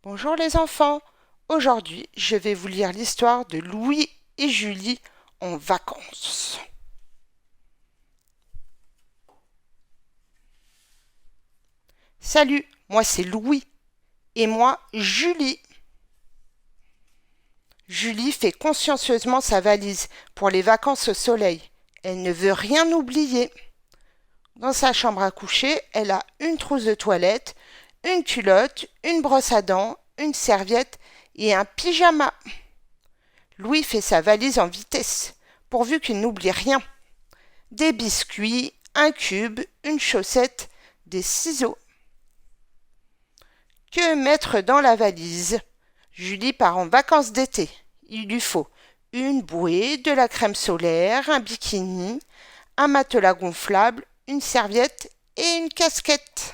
Bonjour les enfants, aujourd'hui je vais vous lire l'histoire de Louis et Julie en vacances. Salut, moi c'est Louis et moi Julie. Julie fait consciencieusement sa valise pour les vacances au soleil. Elle ne veut rien oublier. Dans sa chambre à coucher, elle a une trousse de toilette, une culotte, une brosse à dents, une serviette et un pyjama. Louis fait sa valise en vitesse, pourvu qu'il n'oublie rien. Des biscuits, un cube, une chaussette, des ciseaux. Que mettre dans la valise? Julie part en vacances d'été. Il lui faut une bouée, de la crème solaire, un bikini, un matelas gonflable, une serviette et une casquette.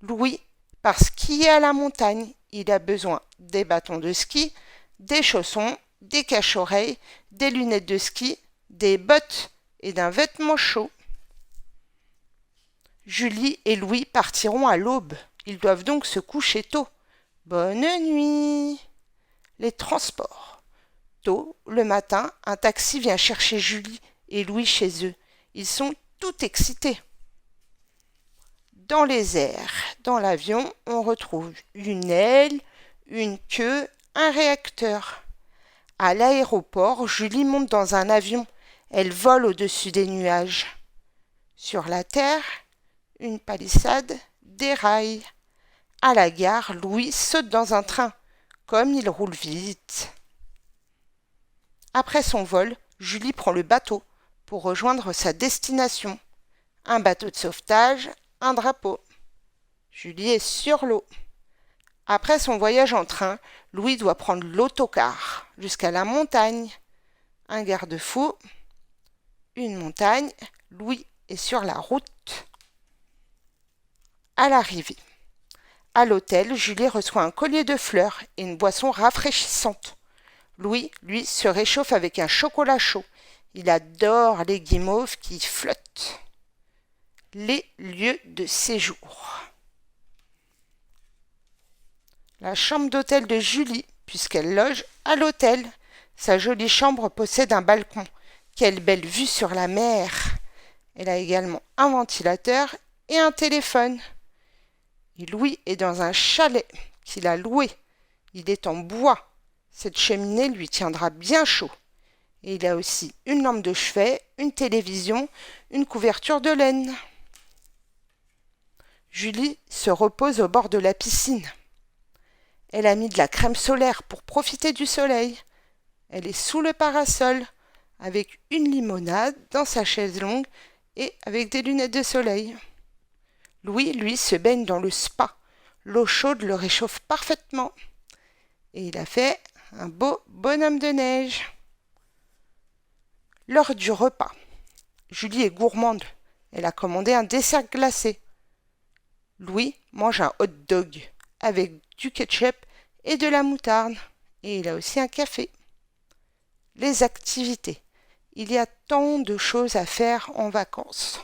Louis part skier à la montagne. Il a besoin des bâtons de ski, des chaussons, des cache-oreilles, des lunettes de ski, des bottes et d'un vêtement chaud. Julie et Louis partiront à l'aube. Ils doivent donc se coucher tôt. Bonne nuit. Les transports. Tôt, le matin, un taxi vient chercher Julie et Louis chez eux. Ils sont tout excités. Dans les airs, dans l'avion, on retrouve une aile, une queue, un réacteur. À l'aéroport, Julie monte dans un avion. Elle vole au-dessus des nuages. Sur la terre, une palissade, des rails. À la gare, Louis saute dans un train. Comme il roule vite. Après son vol, Julie prend le bateau pour rejoindre sa destination. Un bateau de sauvetage, un drapeau. Julie est sur l'eau. Après son voyage en train, Louis doit prendre l'autocar jusqu'à la montagne. Un garde-fou, une montagne, Louis est sur la route. À l'arrivée. À l'hôtel, Julie reçoit un collier de fleurs et une boisson rafraîchissante. Louis, lui, se réchauffe avec un chocolat chaud. Il adore les guimauves qui flottent. Les lieux de séjour. La chambre d'hôtel de Julie, puisqu'elle loge à l'hôtel. Sa jolie chambre possède un balcon. Quelle belle vue sur la mer. Elle a également un ventilateur et un téléphone. Et Louis est dans un chalet qu'il a loué. Il est en bois. Cette cheminée lui tiendra bien chaud. Et il a aussi une lampe de chevet, une télévision, une couverture de laine. Julie se repose au bord de la piscine. Elle a mis de la crème solaire pour profiter du soleil. Elle est sous le parasol, avec une limonade dans sa chaise longue et avec des lunettes de soleil. Louis, lui, se baigne dans le spa. L'eau chaude le réchauffe parfaitement. Et il a fait un beau bonhomme de neige. L'heure du repas. Julie est gourmande. Elle a commandé un dessert glacé. Louis mange un hot dog avec du ketchup et de la moutarde. Et il a aussi un café. Les activités. Il y a tant de choses à faire en vacances.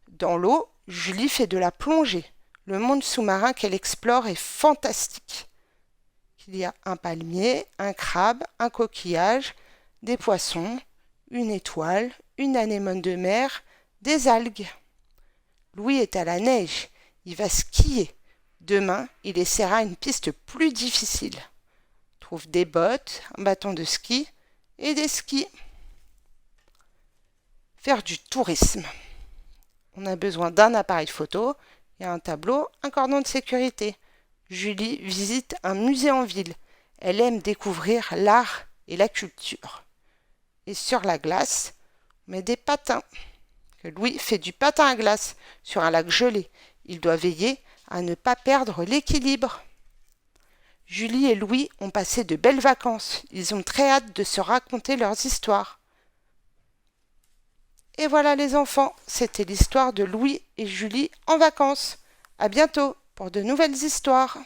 Dans l'eau, Julie fait de la plongée. Le monde sous-marin qu'elle explore est fantastique. Il y a un palmier, un crabe, un coquillage, des poissons, une étoile, une anémone de mer, des algues. Louis est à la neige. Il va skier. Demain, il essaiera une piste plus difficile. Trouve des bottes, un bâton de ski et des skis. Faire du tourisme. On a besoin d'un appareil photo et un tableau, un cordon de sécurité. Julie visite un musée en ville. Elle aime découvrir l'art et la culture. Et sur la glace, on met des patins. Louis fait du patin à glace sur un lac gelé. Il doit veiller à ne pas perdre l'équilibre. Julie et Louis ont passé de belles vacances. Ils ont très hâte de se raconter leurs histoires. Et voilà les enfants, c'était l'histoire de Louis et Julie en vacances. À bientôt pour de nouvelles histoires.